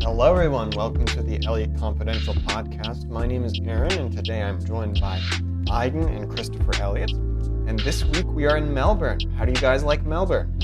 Hello everyone, welcome to the Melbourne Confidential podcast. My name is Aaron and today I'm joined by Aiden and Christopher Elliott. And this week we are in Melbourne. How do you guys like Melbourne?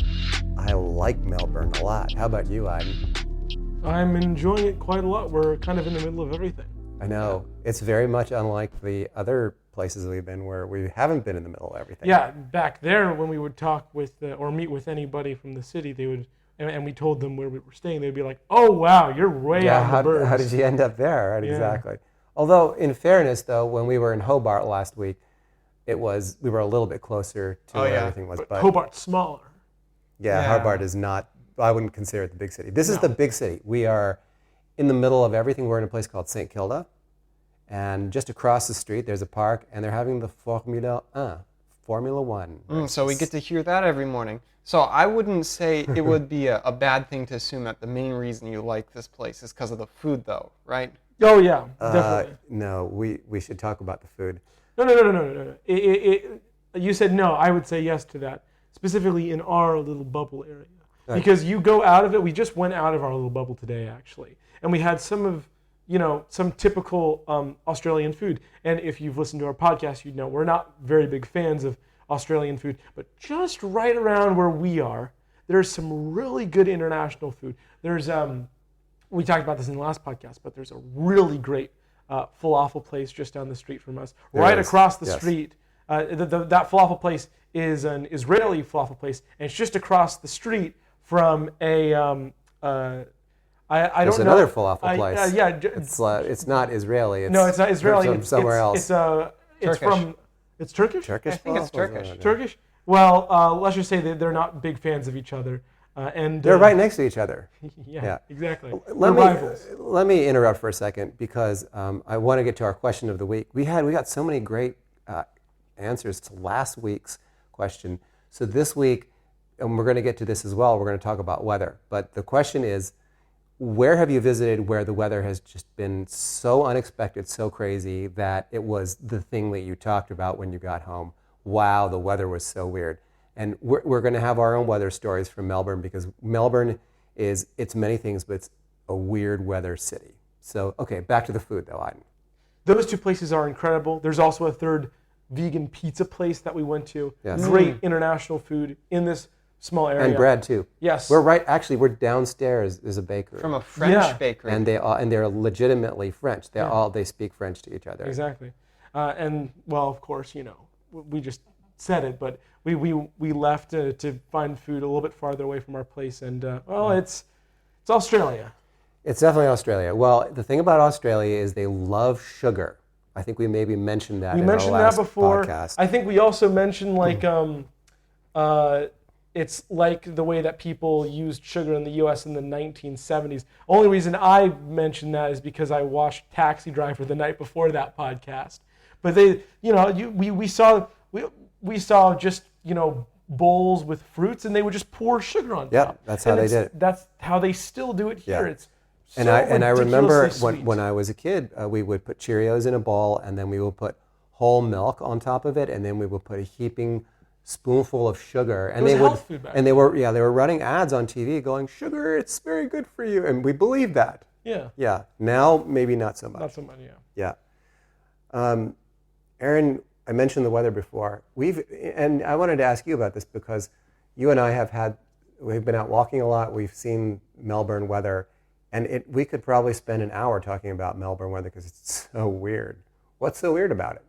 I like Melbourne a lot. How about you, Aiden? I'm enjoying it quite a lot. We're kind of in the middle of everything. I know. It's very much unlike the other places we've been where we haven't been in the middle of everything. Yeah, back there when we would talk with or meet with anybody from the city, they would, and we told them where we were staying, they'd be like, "Oh wow, you're way out in the burbs." How did you end up there? Right, Yeah. Exactly. Although, in fairness, though, when we were in Hobart last week, we were a little bit closer to where everything was. But Hobart's smaller. Yeah, Hobart is not. I wouldn't consider it the big city. This is the big city. We are in the middle of everything. We're in a place called St. Kilda. And just across the street, there's a park, and they're having the Formula One. So we get to hear that every morning. So I wouldn't say it would be a bad thing to assume that the main reason you like this place is because of the food, though, right? Oh yeah, definitely. No, we should talk about the food. No. You said no. I would say yes to that, specifically in our little bubble area. Right. Because you go out of it. We just went out of our little bubble today, actually, and we had some typical Australian food. And if you've listened to our podcast, you know we're not very big fans of Australian food, but just right around where we are, there's some really good international food. There's we talked about this in the last podcast, but there's a really great falafel place just down the street from us, across the street. That falafel place is an Israeli falafel place, and it's just across the street from a There's another falafel place. It's not Israeli. No, it's not Israeli. It's from somewhere else. It's Turkish? Turkish? I think it's Turkish. Turkish? Well, let's just say that they're not big fans of each other. And they're right next to each other. Yeah, exactly. Rivals. Let me interrupt for a second because I want to get to our question of the week. We got so many great answers to last week's question. So this week, and we're going to get to this as well, we're going to talk about weather. But the question is, where have you visited where the weather has just been so unexpected, so crazy that it was the thing that you talked about when you got home? Wow, the weather was so weird. And we're going to have our own weather stories from Melbourne because Melbourne it's many things, but it's a weird weather city. So, okay, back to the food though, Aiden. Those two places are incredible. There's also a third vegan pizza place that we went to. Yes. Great international food in this small area. And bread too. Yes. We're downstairs is a bakery. From a French bakery. And they're legitimately French. They speak French to each other. Exactly. And well, of course, we just said it, but we left to find food a little bit farther away from our place, and it's Australia. It's definitely Australia. Well, the thing about Australia is they love sugar. I think we maybe mentioned that in our last podcast. I think we also mentioned it's like the way that people used sugar in the U.S. in the 1970s. Only reason I mentioned that is because I watched Taxi Driver the night before that podcast. But we saw just bowls with fruits, and they would just pour sugar on top. Yeah, that's how they did it. That's how they still do it here. Yeah. It's and I remember sweet. when I was a kid, we would put Cheerios in a bowl, and then we would put whole milk on top of it, and then we would put a heaping spoonful of sugar, and they were running ads on TV going, "Sugar, it's very good for you," and we believed that. Yeah. Yeah. Now maybe not so much. Not so much. Yeah. Yeah. Aaron, I mentioned the weather before. And I wanted to ask you about this because you and I we've been out walking a lot. We've seen Melbourne weather, and we could probably spend an hour talking about Melbourne weather because it's so weird. What's so weird about it?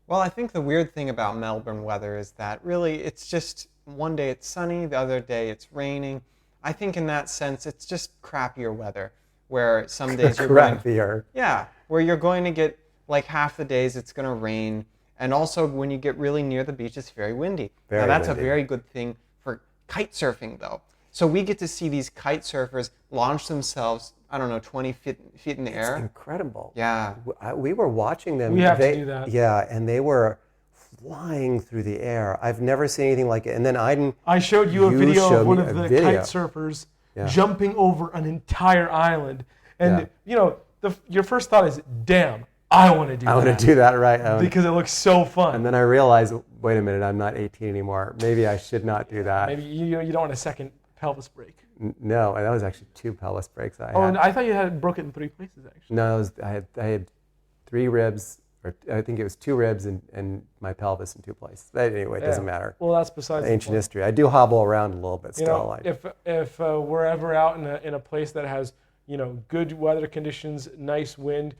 Well, I think the weird thing about Melbourne weather is that really it's just one day it's sunny, the other day it's raining. I think in that sense it's just crappier weather where some days you're where you're going to get like half the days it's going to rain, and also when you get really near the beach it's very windy. Now that's a very good thing for kite surfing though. So we get to see these kite surfers launch themselves, 20 feet in the air. It's incredible. Yeah. We were watching them. We have to do that. Yeah, and they were flying through the air. I've never seen anything like it. And then I showed you a video of one of the kite surfers jumping over an entire island. And, your first thought is, damn, I want to do that. I want to do that, right. Because it looks so fun. And then I realized, wait a minute, I'm not 18 anymore. Maybe I should not do that. Maybe you don't want a second pelvis break? No, that was actually 2 pelvis breaks I had. Oh, and I thought you had broke it in 3 places actually. No, I had 3 ribs, or I think it was 2 ribs and my pelvis in 2 places. But anyway, it doesn't matter. Well, that's besides Ancient the point. history. I do hobble around a little bit You still. know, if we're ever out in a place that has good weather conditions, nice wind,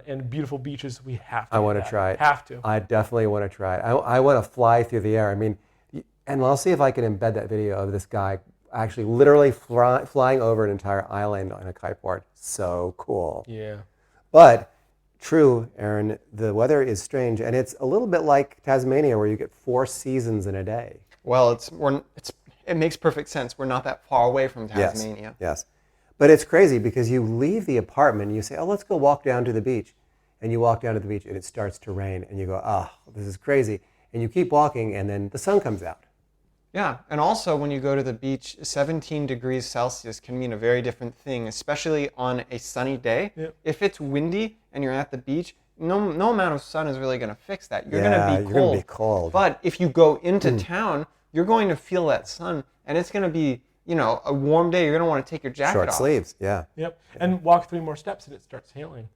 and beautiful beaches, we have to. I want to try it. Have to. I definitely want to try it. I want to fly through the air. I mean, and I'll see if I can embed that video of this guy actually literally flying over an entire island on a kiteboard. So cool. Yeah. But true, Aaron, the weather is strange, and it's a little bit like Tasmania, where you get 4 seasons in a day. Well, it makes perfect sense. We're not that far away from Tasmania. Yes. But it's crazy because you leave the apartment and you say, oh, let's go walk down to the beach. And you walk down to the beach and it starts to rain and you go, oh, this is crazy. And you keep walking and then the sun comes out. Yeah, and also when you go to the beach, 17 degrees Celsius can mean a very different thing, especially on a sunny day. Yep. If it's windy and you're at the beach, no amount of sun is really going to fix that. You're going to be cold. But if you go into town, you're going to feel that sun, and it's going to be a warm day. You're going to want to take your jacket off. Short sleeves, yeah. Yep. And walk 3 more steps and it starts hailing.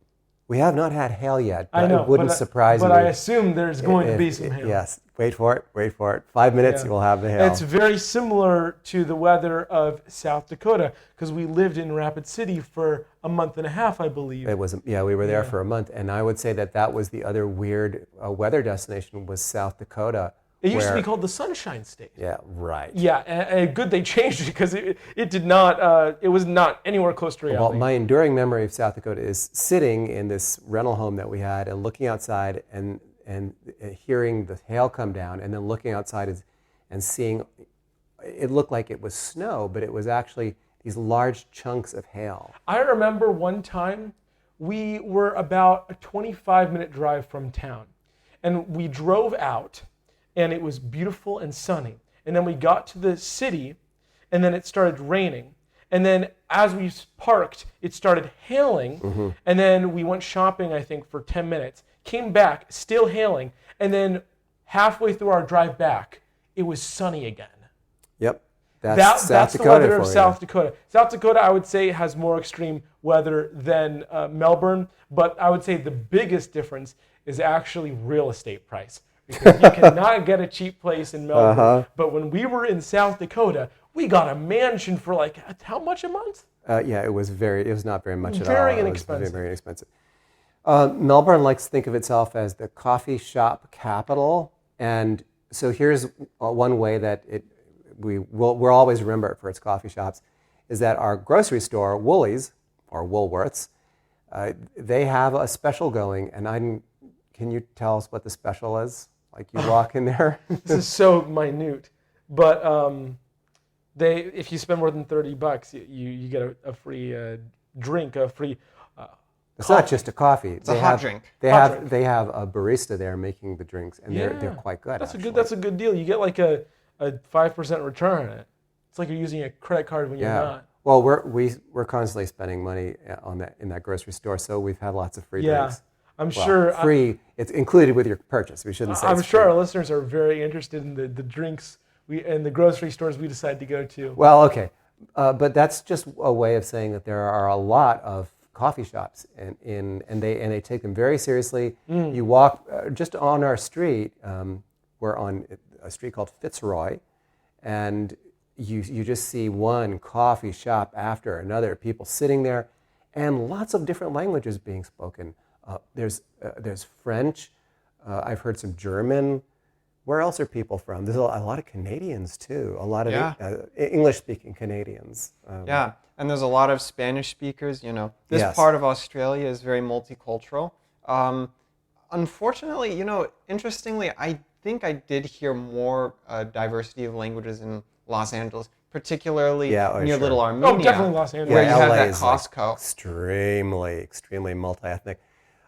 We have not had hail yet, but I know, it wouldn't surprise me. But I assume there's going to be some hail. Yes. Wait for it. 5 minutes, you will have the hail. It's very similar to the weather of South Dakota because we lived in Rapid City for a month and a half, I believe. It was, we were there for a month, and I would say that was the other weird weather destination was South Dakota. It used to be called the Sunshine State. Yeah, right. Yeah, and good they changed it because it did not, it was not anywhere close to reality. Well, my enduring memory of South Dakota is sitting in this rental home that we had and looking outside and hearing the hail come down and then looking outside and seeing, it looked like it was snow, but it was actually these large chunks of hail. I remember one time we were about a 25-minute drive from town and we drove out. And it was beautiful and sunny. And then we got to the city, and then it started raining. And then as we parked, it started hailing. Mm-hmm. And then we went shopping, I think, for 10 minutes. Came back, still hailing. And then halfway through our drive back, it was sunny again. Yep. That's South Dakota, the weather of South Dakota. South Dakota, I would say, has more extreme weather than Melbourne. But I would say the biggest difference is actually real estate price. Because you cannot get a cheap place in Melbourne. But when we were in South Dakota, we got a mansion for like, how much a month? It was not very much at all. Very inexpensive. It was very inexpensive. Melbourne likes to think of itself as the coffee shop capital. And so here's one way that we'll always remember it for its coffee shops, is that our grocery store, Woolies, or Woolworths, they have a special going. And can you tell us what the special is? Like you walk in there. This is so minute, but if you spend more than $30, you get a free drink, a free. It's coffee. not just a coffee. It's a hot drink. They have a barista there making the drinks, and they're quite good. That's a good deal. You get like a 5% return on it. It's like you're using a credit card when you're not. Well, we're constantly spending money in that grocery store, so we've had lots of free drinks. I'm sure free. It's included with your purchase. We shouldn't say. I'm sure our listeners are very interested in the drinks and the grocery stores we decide to go to. Well, okay, but that's just a way of saying that there are a lot of coffee shops, and they take them very seriously. You walk just on our street. We're on a street called Fitzroy, and you just see one coffee shop after another. People sitting there, and lots of different languages being spoken. There's French. I've heard some German. Where else are people from? There's a lot of Canadians too. A lot of English-speaking Canadians. And there's a lot of Spanish speakers. This part of Australia is very multicultural. Unfortunately, interestingly, I think I did hear more diversity of languages in Los Angeles, particularly near Little Armenia. Oh, definitely Los Angeles. Where you have that Costco. Extremely multi-ethnic.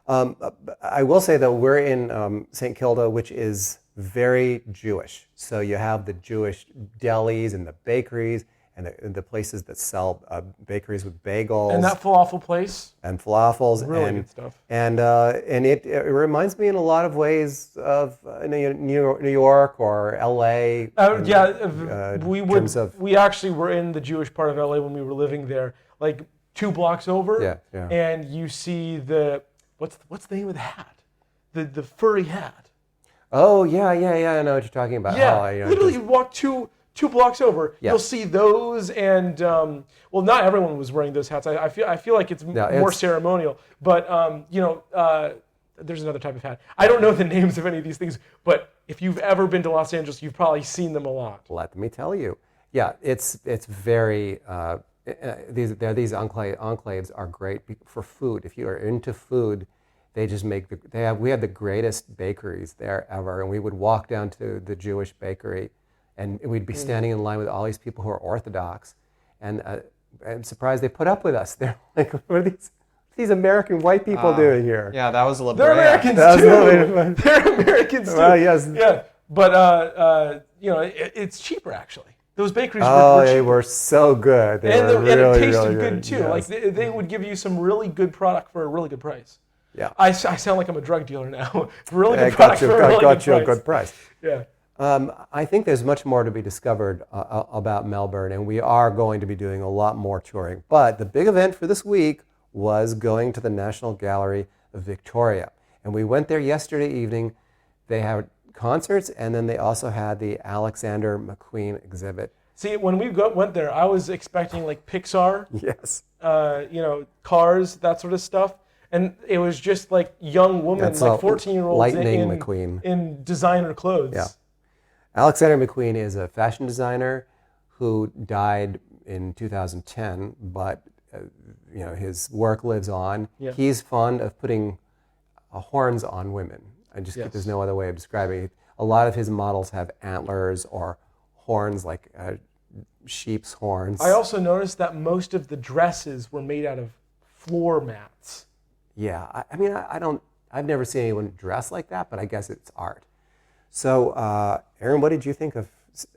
I will say, though, we're in St. Kilda, which is very Jewish. So you have the Jewish delis and the bakeries, and the places that sell bakeries with bagels And that falafel place, and falafels really good stuff. and it reminds me in a lot of ways of New York or LA. We actually were in the Jewish part of LA when we were living there, like 2 blocks over. Yeah. And you see what's the name of the hat? The furry hat. Oh yeah. I know what you're talking about. Yeah, literally, you walk two blocks over, Yeah. you'll see those, and not everyone was wearing those hats. I feel like it's more ceremonial, but there's another type of hat. I don't know the names of any of these things, but if you've ever been to Los Angeles, you've probably seen them a lot. Let me tell you. Yeah, it's very. These enclaves are great for food. If you are into food, they just make we had the greatest bakeries there ever, and we would walk down to the Jewish bakery, and we'd be standing in line with all these people who are Orthodox, and I'm surprised they put up with us. They're like, what are these American white people doing here? Yeah, that was a little. They're Americans too. They're Americans too. Well, yes. Yeah, but it's cheaper actually. Those bakeries were cheaper. They were so good. And it really, tasted really good too. Yes. Like they would give you some really good product for a really good price. Yeah. I sound like I'm a drug dealer now. Really good product for a really good price. Yeah. I think there's much more to be discovered about Melbourne, and we are going to be doing a lot more touring. But the big event for this week was going to the National Gallery of Victoria. And we went there yesterday evening. They had concerts, and then they also had the Alexandar McQueen exhibit. See, when we went there, I was expecting like Pixar, Yes, Cars, that sort of stuff. And it was just like young women, like 14-year-olds Lightning McQueen in designer clothes. Yeah. Alexandar McQueen is a fashion designer who died in 2010, but his work lives on. Yeah. He's fond of putting horns on women. There's no other way of describing it. A lot of his models have antlers or horns, like sheep's horns. I also noticed that most of the dresses were made out of floor mats. Yeah, I've never seen anyone dress like that, but I guess it's art. So, Aaron, what did you think of,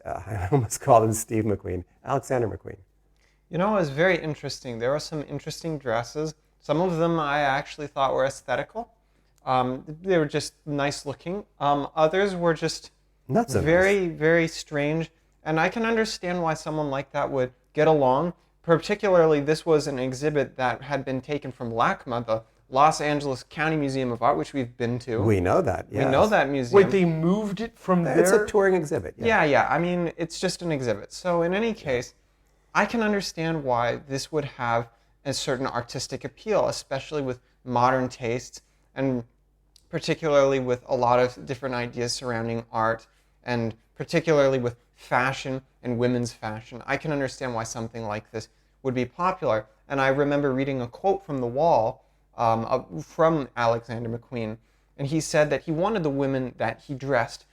I almost called him Steve McQueen, Alexandar McQueen? It was very interesting. There were some interesting dresses. Some of them I actually thought were aesthetical. They were just nice looking. Others were just very, very strange. And I can understand why someone like that would get along. Particularly, this was an exhibit that had been taken from LACMA, the Los Angeles County Museum of Art, which we've been to. We know that, yes. We know that museum. Wait, they moved it from there? It's a touring exhibit. Yeah. I mean, it's just an exhibit. So in any case, I can understand why this would have a certain artistic appeal, especially with modern tastes and particularly with a lot of different ideas surrounding art and particularly with fashion and women's fashion. I can understand why something like this would be popular. And I remember reading a quote from the wall from Alexandar McQueen, and he said that he wanted the women that he dressed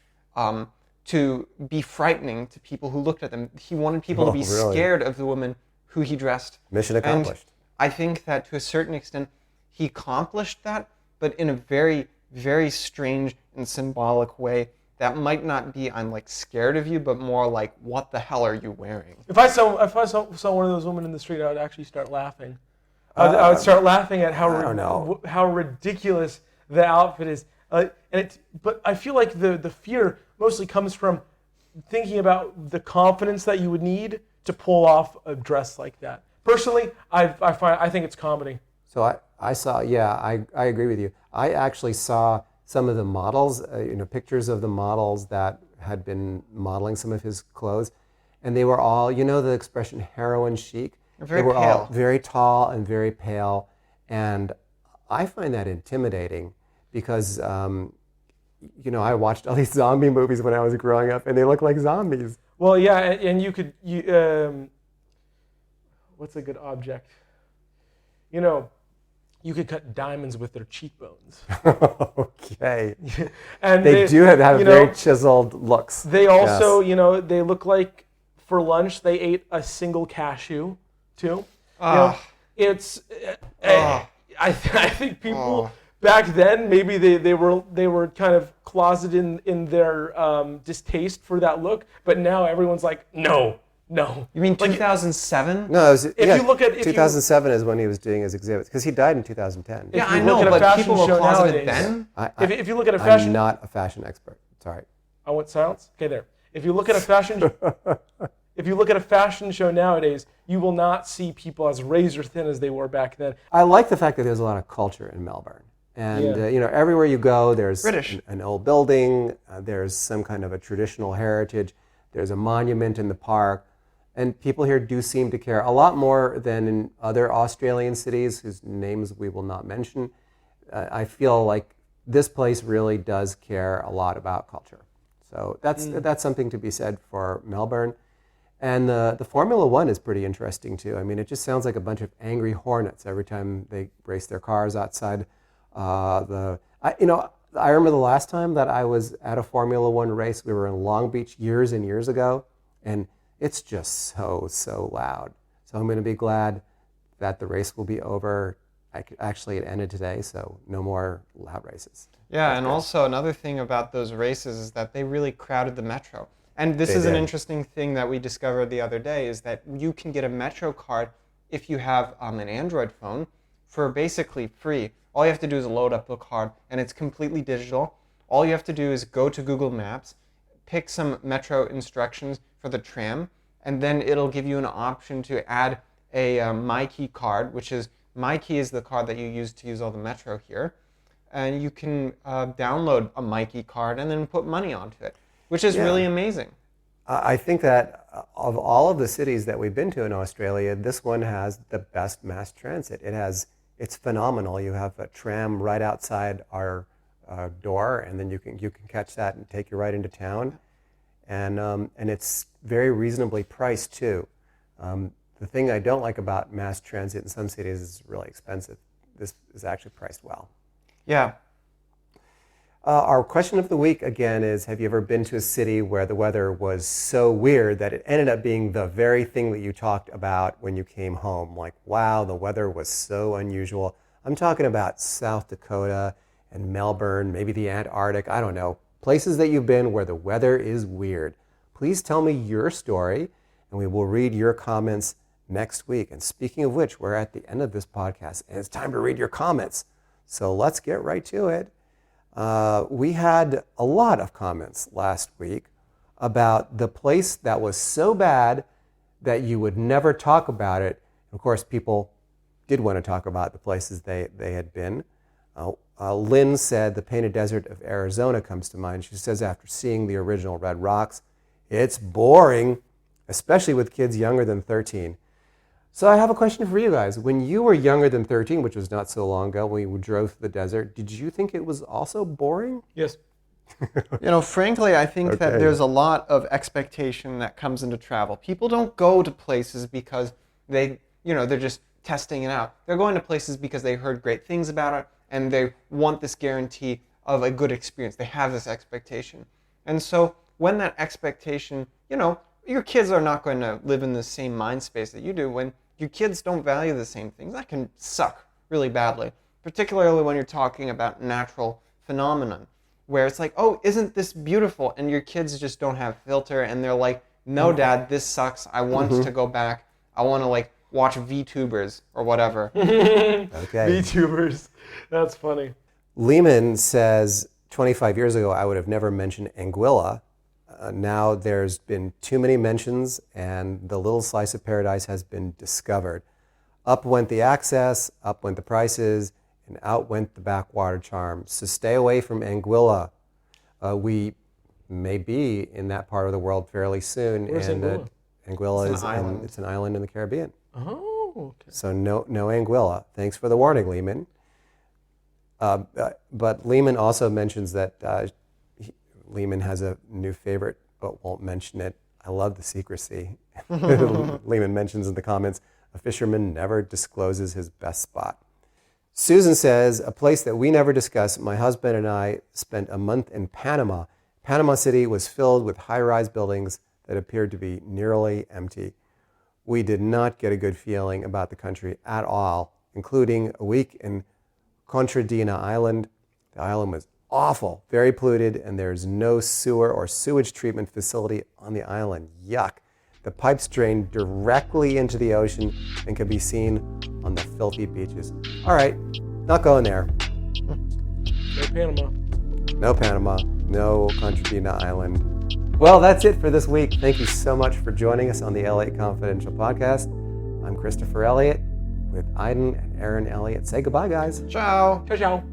to be frightening to people who looked at them. He wanted people to be scared of the women who he dressed. Mission accomplished. And I think that to a certain extent he accomplished that, but in a very, very strange and symbolic way that might not be I'm like scared of you, but more like what the hell are you wearing? If I saw one of those women in the street, I would actually start laughing. I would start laughing at how ridiculous the outfit is. But I feel like the fear mostly comes from thinking about the confidence that you would need to pull off a dress like that. Personally, I think it's comedy. So I saw, I agree with you. I actually saw some of the models, pictures of the models that had been modeling some of his clothes, and they were all, the expression heroin chic. They were pale. all very tall and very pale, and I find that intimidating because, I watched all these zombie movies when I was growing up, and they look like zombies. Well, yeah, and what's a good object? You could cut diamonds with their cheekbones. Okay. And they do have very chiseled looks. They also, they look like for lunch they ate a single cashew, too. I think people back then maybe they were kind of closeted in their distaste for that look, but now everyone's like, no, No. You mean Like, 2007? No, it was, If you look at 2007 is when he was doing his exhibits because he died in 2010. Yeah, if you I look know, at a but fashion people were show closeted nowadays- then. If you look at a fashion, I'm not a fashion expert. Sorry. I want silence. Okay, there. If you look at a fashion, if you look at a fashion show nowadays, you will not see people as razor thin as they were back then. I like the fact that there's a lot of culture in Melbourne. And, Yeah. Everywhere you go, there's British. an old building, there's some kind of a traditional heritage, there's a monument in the park, and people here do seem to care a lot more than in other Australian cities whose names we will not mention. I feel like this place really does care a lot about culture. So that's something to be said for Melbourne. And the Formula One is pretty interesting too. I mean, it just sounds like a bunch of angry hornets every time they race their cars outside. I remember the last time that I was at a Formula One race. We were in Long Beach years and years ago, and it's just so loud. So I'm going to be glad that the race will be over. Actually, it ended today, so no more loud races. Yeah, and also another thing about those races is that they really crowded the metro. And this They is an did. interesting thing that we discovered the other day, is that you can get a metro card if you have an Android phone for basically free. All you have to do is load up the card, and it's completely digital. All you have to do is go to Google Maps, pick some metro instructions for the tram, and then it'll give you an option to add a MyKey card, which is, MyKey is the card that you use to use all the metro here. And you can download a MyKey card and then put money onto it, which is really amazing. I think that of all of the cities that we've been to in Australia, this one has the best mass transit. It's phenomenal. You have a tram right outside our door, and then you can catch that and take you right into town, and it's very reasonably priced too. The thing I don't like about mass transit in some cities is it's really expensive. This is actually priced well. Yeah. Our question of the week again is: have you ever been to a city where the weather was so weird that it ended up being the very thing that you talked about when you came home? Like, wow, the weather was so unusual. I'm talking about South Dakota and Melbourne, maybe the Antarctic, I don't know. Places that you've been where the weather is weird. Please tell me your story, and we will read your comments next week. And speaking of which, we're at the end of this podcast, and it's time to read your comments. So let's get right to it. We had a lot of comments last week about the place that was so bad that you would never talk about it. Of course, people did want to talk about the places they had been. Lynn said the Painted Desert of Arizona comes to mind. She says after seeing the original Red Rocks, it's boring, especially with kids younger than 13. So I have a question for you guys. When you were younger than 13, which was not so long ago, when you drove through the desert, did you think it was also boring? Yes. Frankly, I think that Okay. there's a lot of expectation that comes into travel. People don't go to places because they're just testing it out. They're going to places because they heard great things about it, and they want this guarantee of a good experience. They have this expectation. And so when that expectation, your kids are not going to live in the same mind space that you do. When your kids don't value the same things, that can suck really badly, particularly when you're talking about natural phenomenon, where it's like, oh, isn't this beautiful? And your kids just don't have filter, and they're like, no, Dad, this sucks. I want to go back. I want to watch VTubers or whatever. Okay. VTubers. That's funny. Lehman says, 25 years ago, I would have never mentioned Anguilla. Now there's been too many mentions, and the little slice of paradise has been discovered. Up went the access, up went the prices, and out went the backwater charm. So stay away from Anguilla. We may be in that part of the world fairly soon. Where's and Anguilla? Anguilla It's an island. it's an island in the Caribbean. Oh, okay. So no Anguilla. Thanks for the warning, Lehman. But Lehman also mentions that Lehman has a new favorite, but won't mention it. I love the secrecy. Lehman mentions in the comments, a fisherman never discloses his best spot. Susan says, a place that we never discuss. My husband and I spent a month in Panama. Panama City was filled with high-rise buildings that appeared to be nearly empty. We did not get a good feeling about the country at all, including a week in Contadina Island. The island was awful, very polluted, and there's no sewer or sewage treatment facility on the island. Yuck. The pipes drain directly into the ocean and can be seen on the filthy beaches. All right, not going there. No Panama. No Panama, no Concertina Island. Well, that's it for this week. Thank you so much for joining us on the LA Confidential podcast. I'm Christopher Elliott with Aiden and Aaron Elliott. Say goodbye, guys. Ciao. Ciao, ciao.